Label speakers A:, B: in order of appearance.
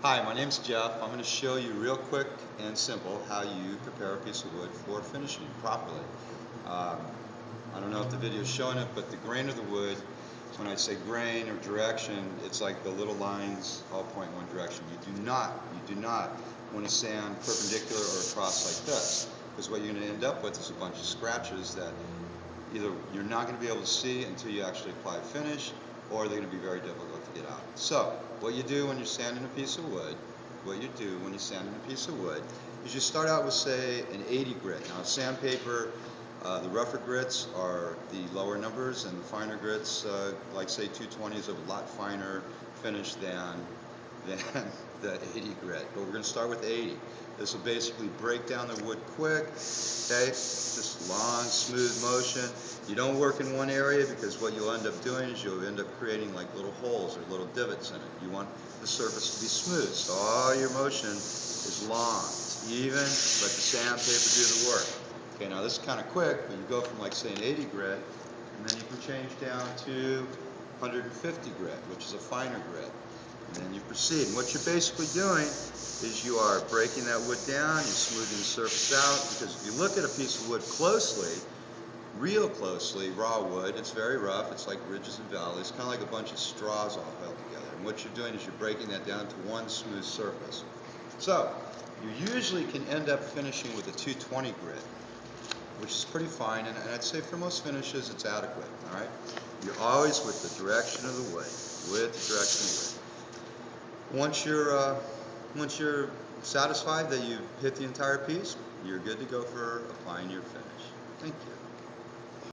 A: Hi, my name's Jeff. I'm going to show you real quick and simple how you prepare a piece of wood for finishing properly. I don't know if the video is showing it, but the grain of the wood, when I say grain or direction, it's like the little lines all point in one direction. You do not want to sand perpendicular or across like this, because what you're going to end up with is a bunch of scratches that either you're not going to be able to see until you actually apply a finish, or they're going to be very difficult to get out. So, what you do when you're sanding a piece of wood, is you start out with, say, an 80 grit. Now, sandpaper, the rougher grits are the lower numbers, and the finer grits, like say 220, is a lot finer finish than the 80 grit. But we're going to start with 80. This will basically break down the wood quick. Okay, just long, smooth motion. You don't work in one area, because what you'll end up doing is you'll end up creating like little holes or little divots in it. You want the surface to be smooth, so all your motion is long. It's even, let the sandpaper do the work. Okay, now this is kind of quick, but you go from, like, say, an 80 grit, and then you can change down to 150 grit, which is a finer grit. And then you proceed. And what you're basically doing is you are breaking that wood down, you're smoothing the surface out, because if you look at a piece of wood closely, real closely, raw wood, it's very rough, it's like ridges and valleys, kind of like a bunch of straws all held together. And what you're doing is you're breaking that down to one smooth surface. So, you usually can end up finishing with a 220 grit, which is pretty fine, and I'd say for most finishes it's adequate, all right? You're always with the direction of the wood, Once you're satisfied that you've hit the entire piece, you're good to go for applying your finish. Thank you.